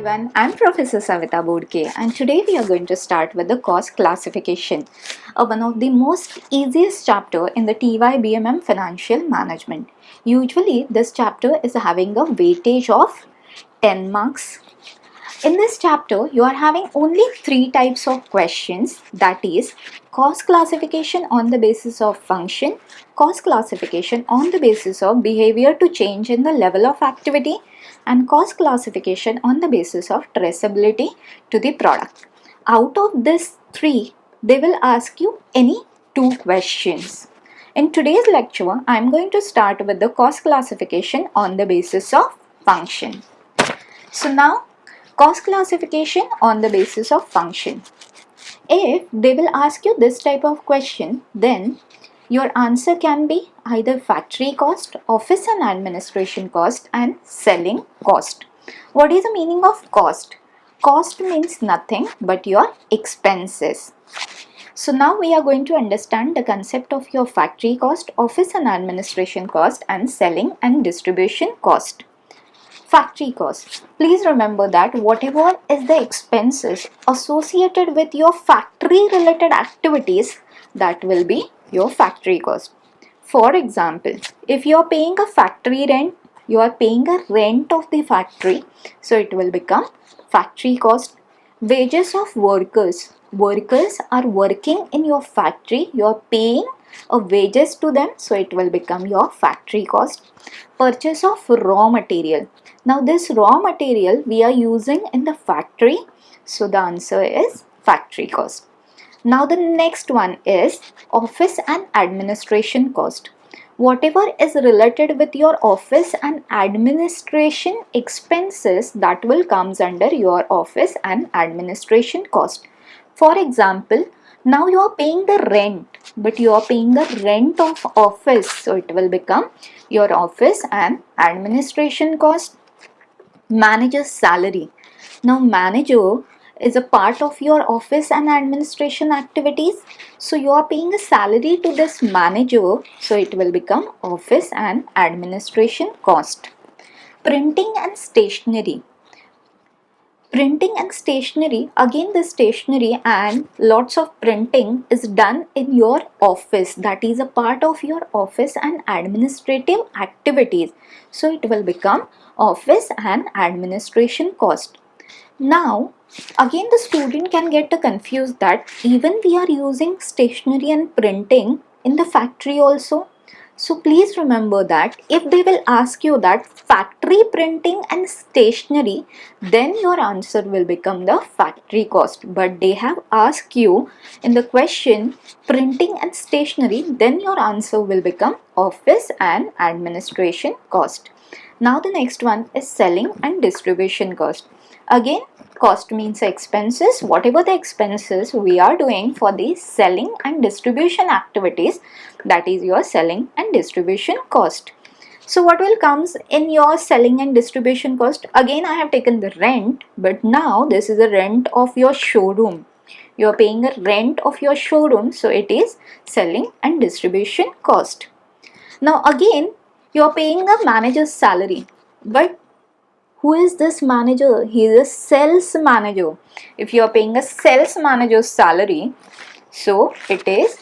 everyone, I'm Professor Savita Bodke, and today we are going to start with the cost classification, one of the most easiest chapter in the TYBMM financial management. Usually this chapter is having a weightage of 10 marks. In this chapter, you are having only 3 types of questions, that is cost classification on the basis of function, cost classification on the basis of behavior to change in the level of activity, and cost classification on the basis of traceability to the product. Out of these 3, they will ask you any 2 questions. In today's lecture, I am going to start with the cost classification on the basis of function. So now, cost classification on the basis of function. If they will ask you this type of question, then your answer can be either factory cost, office and administration cost, and selling cost. What is the meaning of cost? Cost means nothing but your expenses. So now we are going to understand the concept of your factory cost, office and administration cost, and selling and distribution cost. Factory cost. Please remember that whatever is the expenses associated with your factory related activities, that will be your factory cost. For example, if you are paying a factory rent, you are paying a rent of the factory, so it will become factory cost. Wages of workers. Workers are working in your factory, you are paying a wages to them, so it will become your factory cost. Purchase of raw material. Now this raw material we are using in the factory, so the answer is factory cost. Now the next one is office and administration cost. Whatever is related with your office and administration expenses, that will comes under your office and administration cost. For example, now you are paying the rent, but you are paying the rent of office, so it will become your office and administration cost. Manager's salary. Now manager is a part of your office and administration activities, so you are paying a salary to this manager, so it will become office and administration cost. Printing and stationery. Printing and stationery, again the stationery and lots of printing is done in your office, that is a part of your office and administrative activities, so it will become office and administration cost. Now again the student can get confused that even we are using stationery and printing in the factory also. So please remember that if they will ask you that factory printing and stationery, then your answer will become the factory cost. But they have asked you in the question printing and stationery, then your answer will become office and administration cost. Now the next one is selling and distribution cost. Again, cost means expenses. Whatever the expenses we are doing for the selling and distribution activities, that is your selling and distribution cost. So what will comes in your selling and distribution cost? Again, I have taken the rent, but now this is the rent of your showroom. You are paying a rent of your showroom, so it is selling and distribution cost. Now again, you are paying a manager's salary, but who is this manager? He is a sales manager. If you are paying a sales manager's salary, so it is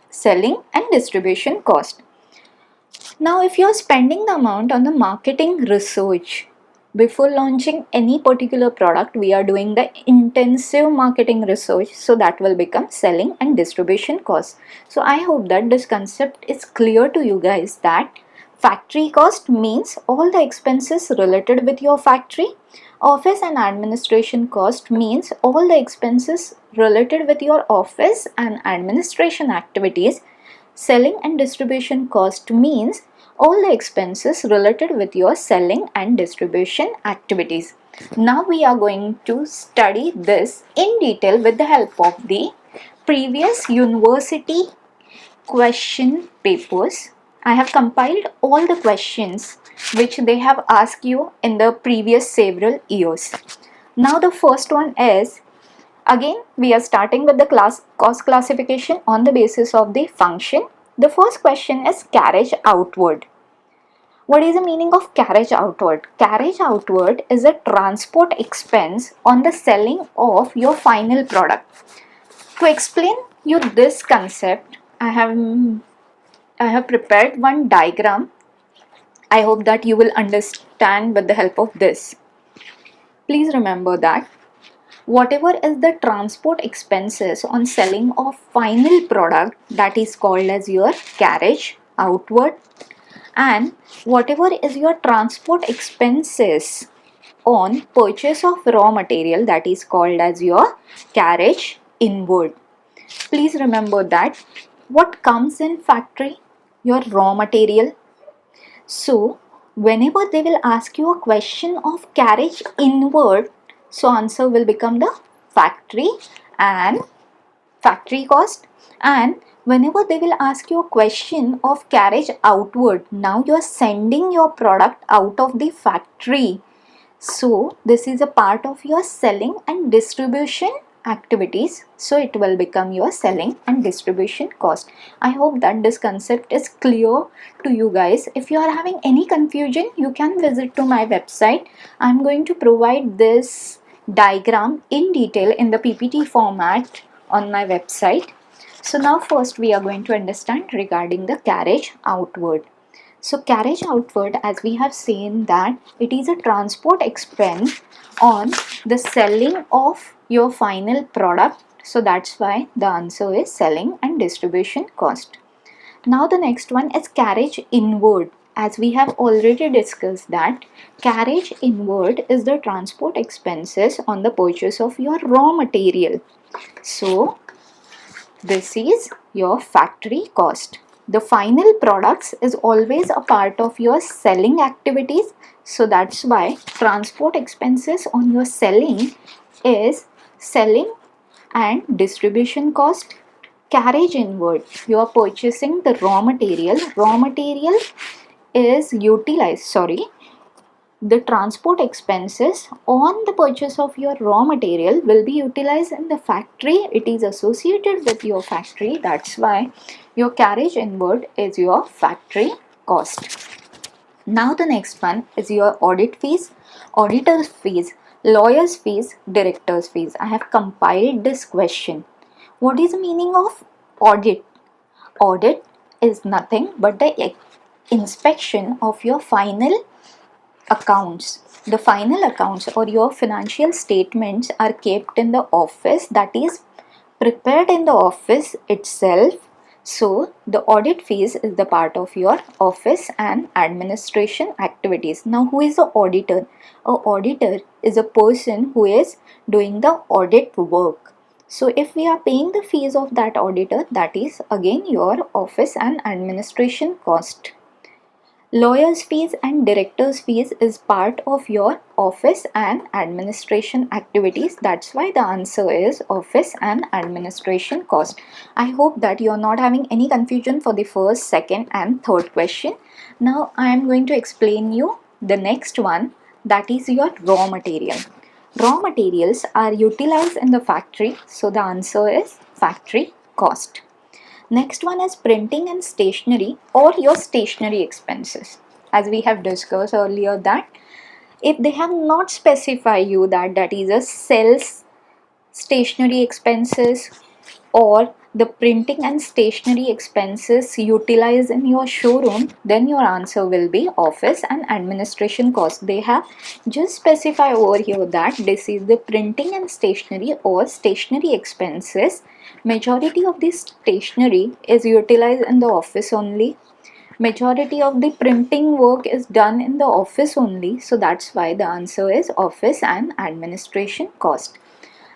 selling and distribution cost. Now if you are spending the amount on the marketing research, before launching any particular product, we are doing the intensive marketing research, so that will become selling and distribution cost. So I hope that this concept is clear to you guys, that factory cost means all the expenses related with your factory. Office and administration cost means all the expenses related with your office and administration activities. Selling and distribution cost means all the expenses related with your selling and distribution activities. Now we are going to study this in detail with the help of the previous university question papers. I have compiled all the questions which they have asked you in the previous several years. Now the first one is, again we are starting with the cost classification on the basis of the function. The first question is carriage outward. What is the meaning of carriage outward? Carriage outward is a transport expense on the selling of your final product. To explain you this concept, I have prepared one diagram. I hope that you will understand with the help of this. Please remember that whatever is the transport expenses on selling of final product, that is called as your carriage outward, and whatever is your transport expenses on purchase of raw material, that is called as your carriage inward. Please remember that what comes in factory, your raw material. So whenever they will ask you a question of carriage inward, so answer will become the factory and factory cost. And whenever they will ask you a question of carriage outward, now you are sending your product out of the factory, so this is a part of your selling and distribution activities, so it will become your selling and distribution cost. I hope that this concept is clear to you guys. If you are having any confusion, you can visit to my website. I'm going to provide this diagram in detail in the PPT format on my website. So now first we are going to understand regarding the carriage outward. So carriage outward, as we have seen, that it is a transport expense on the selling of your final product. So that's why the answer is selling and distribution cost. Now the next one is carriage inward. As we have already discussed that carriage inward is the transport expenses on the purchase of your raw material. So this is your factory cost. The final products is always a part of your selling activities. So that's why transport expenses on your selling is selling and distribution cost. Carriage inward, you are purchasing the raw material. Raw material is utilized, the transport expenses on the purchase of your raw material will be utilized in the factory. It is associated with your factory. That's why your carriage inward is your factory cost. Now the next one is your audit fees, auditor's fees, lawyer's fees, director's fees. I have compiled this question. What is the meaning of audit? Audit is nothing but the inspection of your final accounts. The final accounts or your financial statements are kept in the office, that is prepared in the office itself. So the audit fees is the part of your office and administration activities. Now who is the auditor? A auditor is a person who is doing the audit work. So if we are paying the fees of that auditor, that is again your office and administration cost. Lawyer's fees and director's fees is part of your office and administration activities. That's why the answer is office and administration cost. I hope that you're not having any confusion for the first, second and third question. Now I am going to explain you the next one, that is your raw material. Raw materials are utilized in the factory, so the answer is factory cost. Next one is printing and stationery or your stationery expenses. As we have discussed earlier that if they have not specified you that that is a sales stationery expenses or the printing and stationery expenses utilized in your showroom, then your answer will be office and administration cost. They have just specified over here that this is the printing and stationery or stationery expenses. Majority of this stationery is utilized in the office only. Majority of the printing work is done in the office only. So that's why the answer is office and administration cost.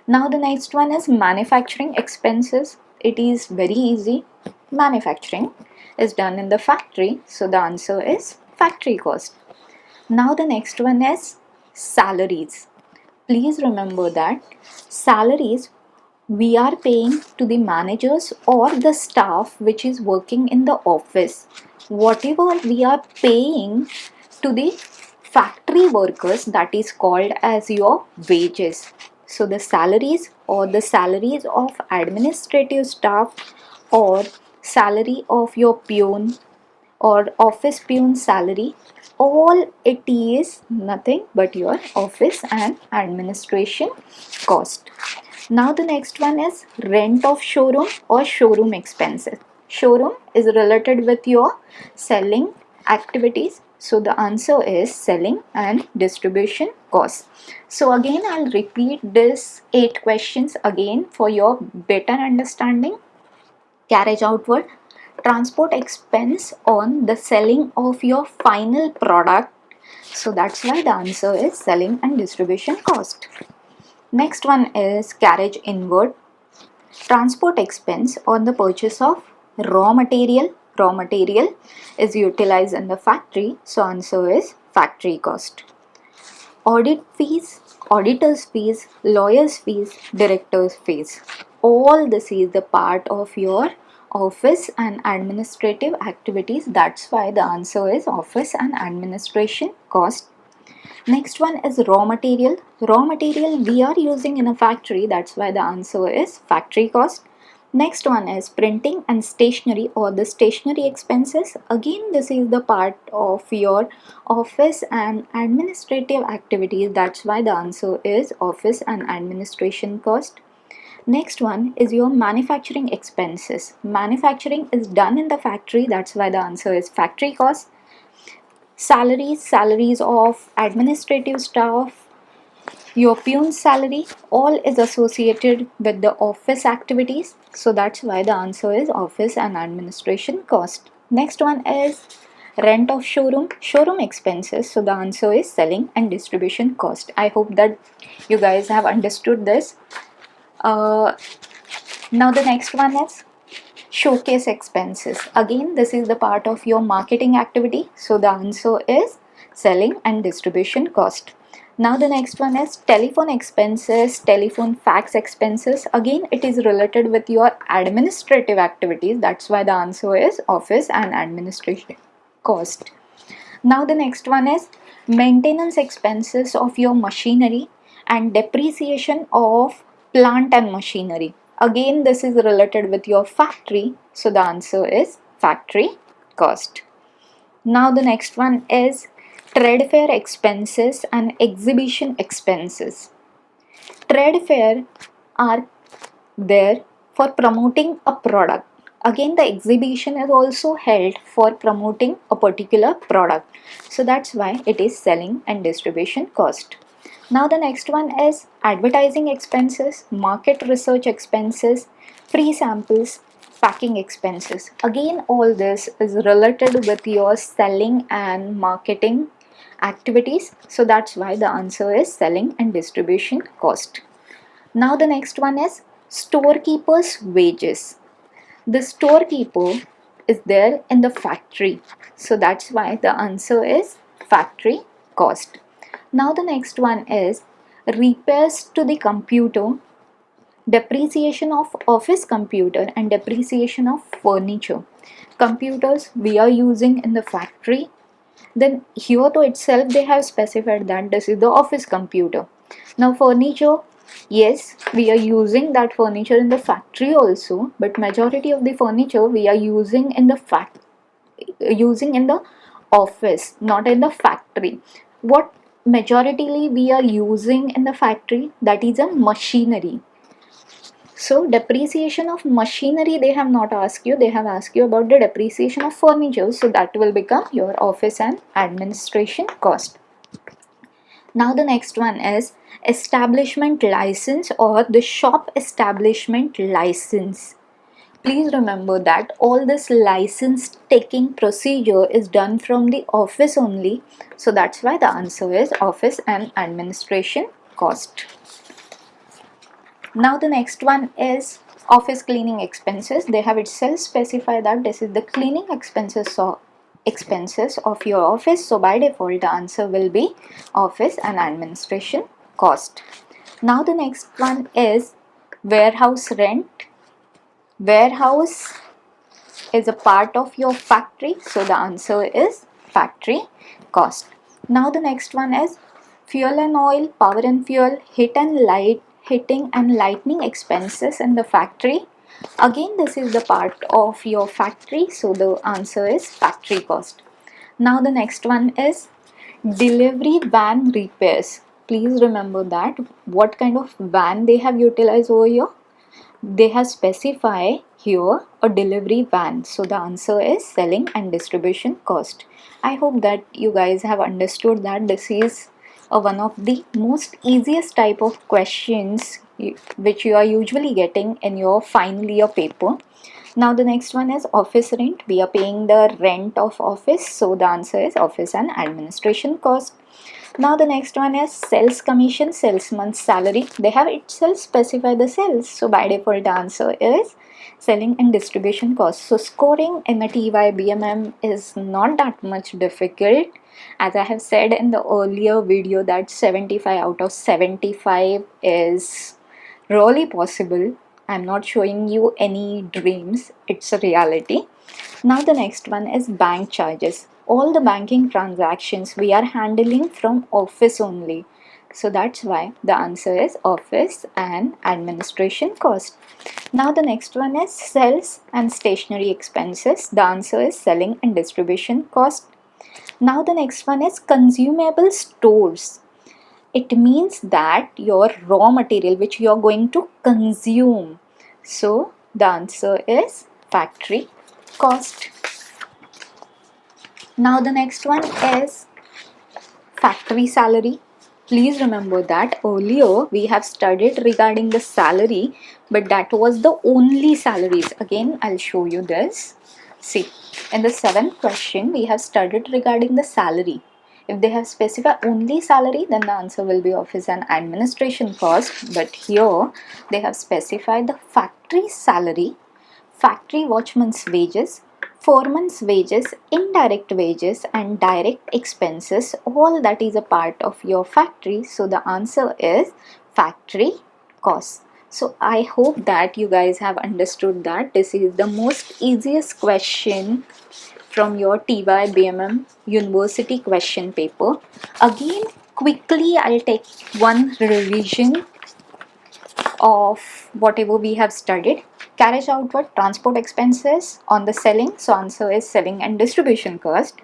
Now the next one is manufacturing expenses. It is very easy. Manufacturing is done in the factory, so the answer is factory cost. Now the next one is salaries. Please remember that salaries we are paying to the managers or the staff which is working in the office. Whatever we are paying to the factory workers, that is called as your wages. So the salaries or the salaries of administrative staff or salary of your peon or office peon salary, all it is nothing but your office and administration cost. Now the next one is rent of showroom or showroom expenses. Showroom is related with your selling activities. So the answer is selling and distribution costs. So again, I'll repeat this 8 questions again for your better understanding. Carriage outward, transport expense on the selling of your final product. So that's why the answer is selling and distribution cost. Next one is carriage inward, transport expense on the purchase of raw material. Raw material is utilized in the factory, so answer is factory cost. Audit fees, auditor's fees, lawyer's fees, director's fees. All this is the part of your office and administrative activities. That's why the answer is office and administration cost. Next one is raw material. Raw material we are using in a factory. That's why the answer is factory cost. Next one is printing and stationery or the stationery expenses. Again, this is the part of your office and administrative activities. That's why the answer is office and administration cost. Next one is your manufacturing expenses. Manufacturing is done in the factory. That's why the answer is factory cost. Salaries of administrative staff, your peon's salary, all is associated with the office activities. So that's why the answer is office and administration cost. Next one is rent of showroom, showroom expenses. So the answer is selling and distribution cost. I hope that you guys have understood this. Now the next one is showcase expenses. Again, this is the part of your marketing activity. So the answer is selling and distribution cost. Now the next one is telephone expenses, telephone fax expenses. Again, it is related with your administrative activities. That's why the answer is office and administration cost. Now the next one is maintenance expenses of your machinery and depreciation of plant and machinery. Again, this is related with your factory. So the answer is factory cost. Now the next one is trade fair expenses and exhibition expenses. Trade fair are there for promoting a product. Again, the exhibition is also held for promoting a particular product. So that's why it is selling and distribution cost. Now the next one is advertising expenses, market research expenses, free samples, packing expenses. Again, all this is related with your selling and marketing activities. So that's why the answer is selling and distribution cost. Now the next one is storekeepers wages. The storekeeper is there in the factory. So that's why the answer is factory cost. Now the next one is repairs to the computer, depreciation of office computer and depreciation of furniture. Computers we are using in the factory. Then here to itself they have specified that this is the office computer. Now furniture, yes, we are using that furniture in the factory also, but majority of the furniture we are using in the office, not in the factory. What majoritarily we are using in the factory, that is a machinery. So depreciation of machinery they have not asked you, they have asked you about the depreciation of furniture. So that will become your office and administration cost. Now the next one is establishment license or the shop establishment license. Please remember that all this license taking procedure is done from the office only. So that's why the answer is office and administration cost. Now the next one is office cleaning expenses. They have itself specified that this is the cleaning expenses of your office. So by default the answer will be office and administration cost. Now the next one is warehouse rent. Warehouse is a part of your factory. So the answer is factory cost. Now the next one is fuel and oil, power and fuel, heating and lightning expenses in the factory. Again, this is the part of your factory, so the answer is factory cost. Now the next one is delivery van repairs. Please remember that what kind of van they have utilized over here. They have specified here a delivery van, so the answer is selling and distribution cost. I hope that you guys have understood that this is one of the most easiest type of questions which you are usually getting in your final year paper. Now the next one is office rent. We are paying the rent of office, so the answer is office and administration cost. Now the next one is sales commission, salesman's salary. They have itself specified the sales, so by default the answer is selling and distribution cost. So scoring in a TYBMM is not that much difficult. As I have said in the earlier video that 75 out of 75 is really possible. I'm not showing you any dreams, it's a reality. Now the next one is bank charges. All the banking transactions we are handling from office only. So that's why the answer is office and administration cost. Now the next one is sales and stationery expenses. The answer is selling and distribution cost. Now the next one is consumable stores. It means that your raw material which you are going to consume. So the answer is factory cost. Now the next one is factory salary. Please remember that earlier we have studied regarding the salary, but that was the only salaries. Again, I'll show you this. See, in the 7th question, we have studied regarding the salary. If they have specified only salary, then the answer will be office and administration cost. But here, they have specified the factory salary, factory watchman's wages, foreman's wages, indirect wages, and direct expenses. All that is a part of your factory. So the answer is factory costs. So I hope that you guys have understood that this is the most easiest question from your TYBMM university question paper. Again, quickly I'll take one revision of whatever we have studied. Carriage outward, transport expenses on the selling, so answer is selling and distribution cost.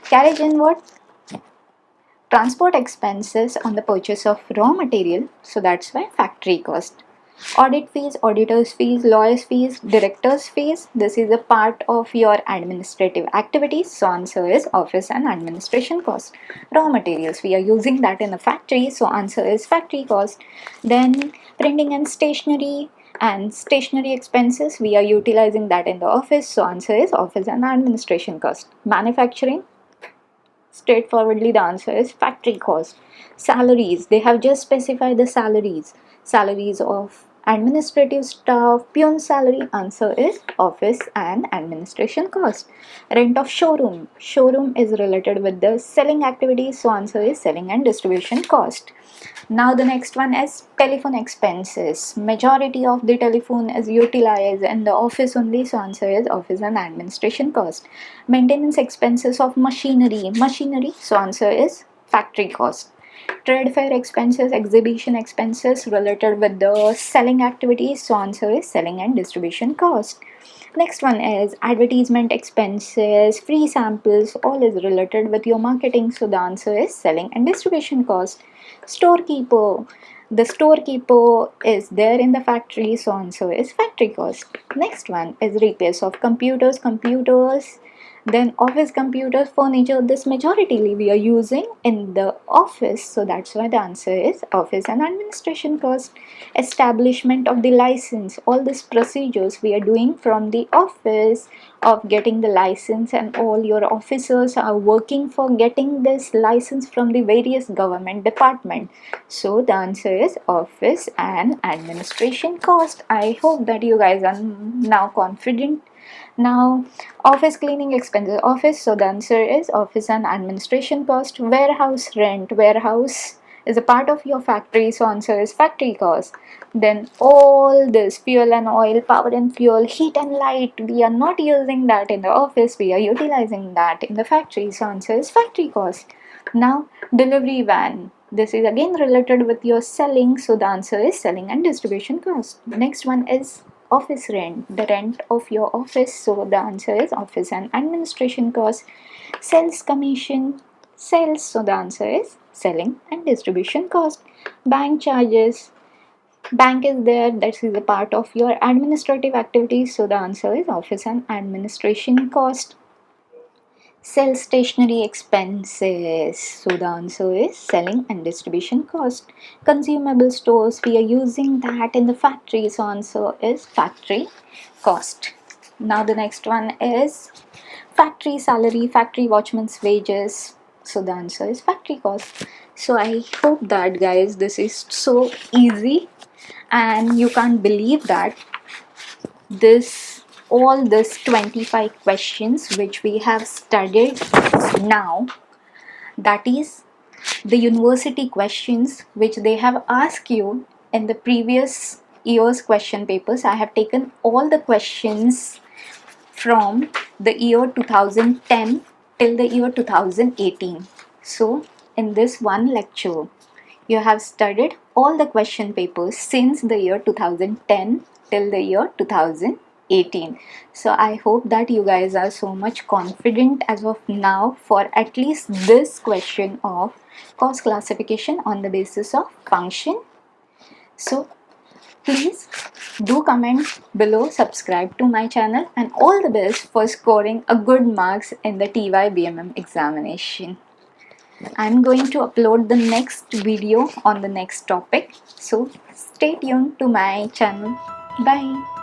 Carriage inward, transport expenses on the purchase of raw material, so that's why factory cost. Audit fees, auditors fees, lawyers fees, directors fees, this is a part of your administrative activities, so answer is office and administration cost. Raw materials, we are using that in the factory, so answer is factory cost. Then printing and stationery expenses, we are utilizing that in the office, so answer is office and administration cost. Manufacturing, straightforwardly the answer is factory cost. Salaries, they have just specified the salaries of administrative staff, peon salary, answer is office and administration cost. Rent of showroom is related with the selling activities, so answer is selling and distribution cost. Now the next one is telephone expenses. Majority of the telephone is utilized in the office only, so answer is office and administration cost. Maintenance expenses of machinery, so answer is factory cost. Trade fair expenses, exhibition expenses related with the selling activities, so answer is selling and distribution cost. Next one is advertisement expenses, free samples, all is related with your marketing, so the answer is selling and distribution cost. Storekeeper, the storekeeper is there in the factory, so answer is factory cost. Next one is repairs of computers, then office computers, furniture. This majority we are using in the office, so that's why the answer is office and administration cost. Establishment of the license, all these procedures we are doing from the office of getting the license, and all your officers are working for getting this license from the various government department, so the answer is office and administration cost. I hope that you guys are now confident. Now, office cleaning expenses, office, so the answer is office and administration cost. Warehouse rent, warehouse is a part of your factory, so answer is factory cost. Then all this fuel and oil, power and fuel, heat and light, we are not using that in the office, we are utilizing that in the factory, so answer is factory cost. Now, delivery van, this is again related with your selling, so the answer is selling and distribution cost. Next one is office rent, the rent of your office. So the answer is office and administration cost. Sales commission, sales. So the answer is selling and distribution cost. Bank charges, bank is there, that is a part of your administrative activities. So the answer is office and administration cost. Sell stationery expenses. So the answer is selling and distribution cost. Consumable stores, we are using that in the factory. So answer is factory cost. Now the next one is factory salary, factory watchman's wages. So the answer is factory cost. So I hope that guys this is so easy and you can't believe that all this 25 questions which we have studied now, that is the university questions which they have asked you in the previous year's question papers. I have taken all the questions from the year 2010 till the year 2018. So in this one lecture you have studied all the question papers since the year 2010 till the year 2018. So I hope that you guys are so much confident as of now for at least this question of cost classification on the basis of function. So please do comment below, subscribe to my channel, and all the best for scoring a good marks in the TYBMM examination. I'm going to upload the next video on the next topic. So stay tuned to my channel. Bye.